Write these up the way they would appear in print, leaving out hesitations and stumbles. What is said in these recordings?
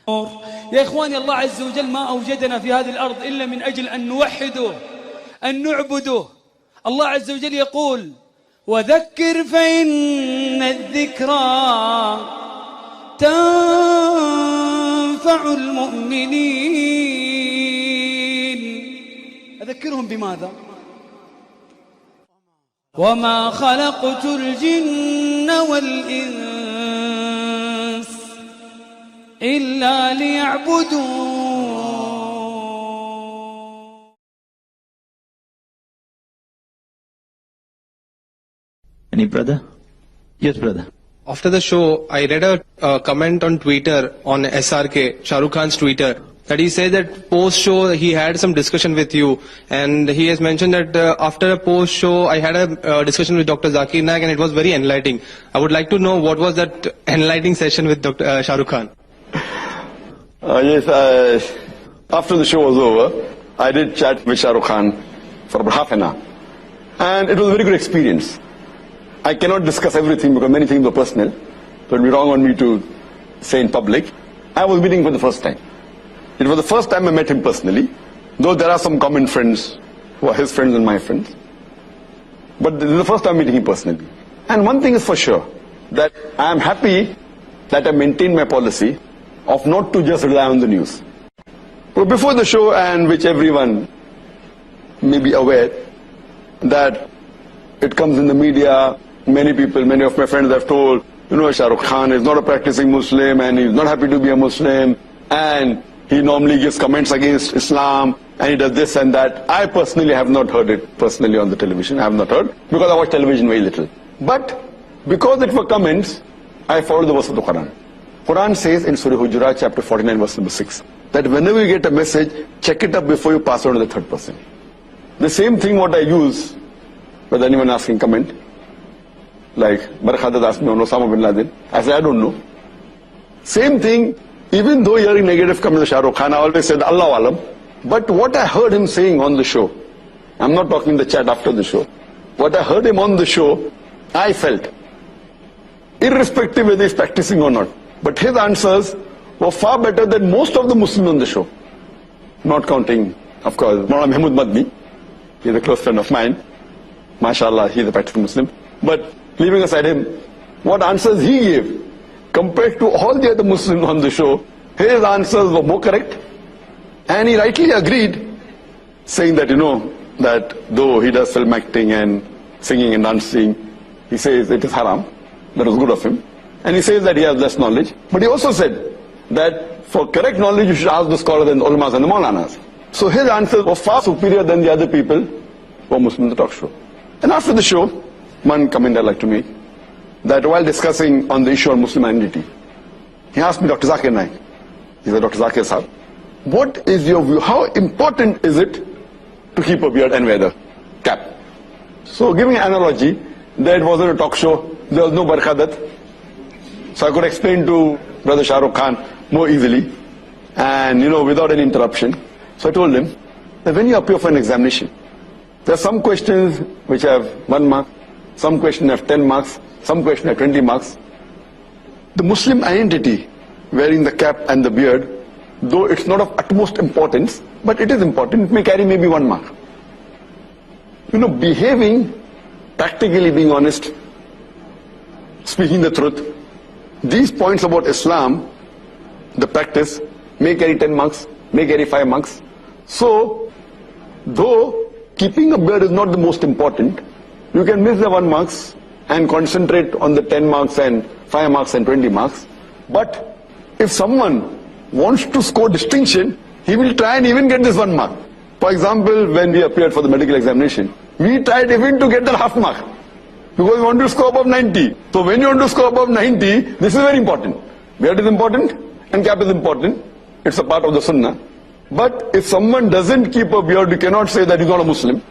يا إخواني، الله عز وجل ما أوجدنا في هذه الأرض إلا من أجل أن نوحده، أن نعبده. الله عز وجل يقول: وذكر فإن الذكرى تنفع المؤمنين. أذكرهم بماذا؟ وما خلقت الجن والإنس إلا ليعبدون. Any brother? Yes, brother. After the show, I read a comment on Twitter on SRK, Sharokhan's Twitter, that he said that post-show he had some discussion with you, and he has mentioned that after a post-show I had a discussion with Dr. Zakir Naik and it was very enlightening. I would like to know what was that enlightening session with Dr. Shahrukh. Yes, after the show was over, I did chat with Shahrukh for about half an hour, and it was a very good experience. I cannot discuss everything because many things were personal, so it would be wrong on me to say in public. I was meeting for the first time. It was the first time I met him personally, though there are some common friends who are his friends and my friends. But this is the first time meeting him personally. And one thing is for sure, that I am happy that I maintained my policy of not to just rely on the news. But before the show, and which everyone may be aware, that it comes in the media, many people, many of my friends have told, Shahrukh Khan is not a practicing Muslim and he's not happy to be a Muslim, and he normally gives comments against Islam and he does this and that. I personally have not heard it personally on the television. I have not heard, because I watch television very little. But because it were comments, I followed the verse of the Quran. Quran says in Surah Hujurat chapter 49 verse number 6, that whenever you get a message, check it up before you pass it on to the third person. The same thing what I use, whether anyone asking comment, like Barakhadat asked me on Osama bin Laden, I said I don't know. Same thing, even though hearing negative comments on Shahrukh Khan, I always said Allah Alam. But what I heard him saying on the show, I'm not talking in the chat after the show, what I heard him on the show, I felt, irrespective whether he's practicing or not, but his answers were far better than most of the Muslims on the show. Not counting, of course, Maulana Mahmood Madni, he's a close friend of mine. MashaAllah, he's a practicing Muslim. But leaving aside him, what answers he gave, compared to all the other Muslims on the show, his answers were more correct. And he rightly agreed, saying that, that though he does film acting and singing and dancing, he says it is haram. That was good of him. And he says that he has less knowledge. But he also said that for correct knowledge, you should ask the scholars and the ulamas and the maulanas. So his answers were far superior than the other people who were Muslims in the talk show. And after the show, one comment I'd like to make, that while discussing on the issue of Muslim identity, he asked me, Dr. Zakir Naik, he said, Dr. Zakir Sahab, what is your view, how important is it to keep a beard and wear the cap? So giving an analogy, that it wasn't a talk show, there was no Barakhadat, so I could explain to Brother Shahrukh Khan more easily, and without any interruption. So I told him that when you appear for an examination, there are some questions which have 1 mark, some questions have 10 marks, some questions have 20 marks. The Muslim identity, wearing the cap and the beard, though it's not of utmost importance, but it is important, it may carry maybe 1 mark. Behaving, practically being honest, speaking the truth, these points about Islam, the practice, may carry 10 marks, may carry 5 marks. So, though keeping a beard is not the most important, you can miss the 1 marks and concentrate on the 10 marks and 5 marks and 20 marks. But if someone wants to score distinction, he will try and even get this 1 mark. For example, when we appeared for the medical examination, we tried even to get that half mark, because we want to score above 90. So when you want to score above 90, this is very important. Beard is important and cap is important. It's a part of the sunnah. But if someone doesn't keep a beard, you cannot say that he's not a Muslim.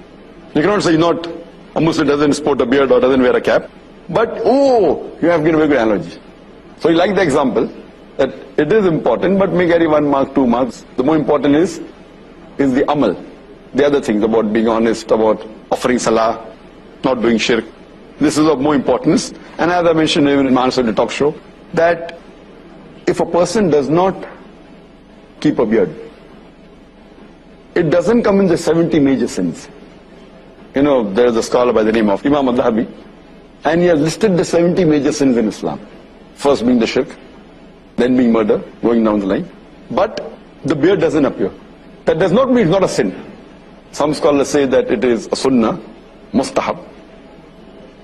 You cannot say he's not a Muslim, doesn't sport a beard or doesn't wear a cap. But, you have given a very good analogy. So you like the example, that it is important, but may carry 1 mark, 2 marks. The more important is the amal. The other things about being honest, about offering salah, not doing shirk. This is of more importance. And as I mentioned even in my answer to the talk show, that if a person does not keep a beard. It doesn't come in the 70 major sins. You know, there is a scholar by the name of Imam al-Dhahabi, and he has listed the 70 major sins in Islam. First being the shirk, then being murder, going down the line. But the beard doesn't appear. That does not mean it's not a sin. Some scholars say that it is a sunnah, mustahab,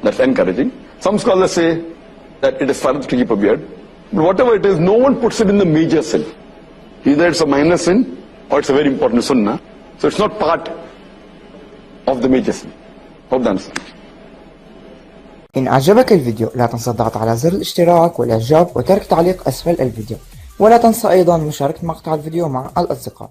that's encouraging. Some scholars say that it is fard to keep a beard. But whatever it is, no one puts it in the major sin. Either it's a minor sin or it's a very important sunnah. So it's not part of the major sin. Hope that answers. إن أعجبك الفيديو لا تنسى الضغط على زر الاشتراك والإعجاب وترك تعليق أسفل الفيديو، ولا تنسى أيضا مشاركة مقطع الفيديو مع الأصدقاء.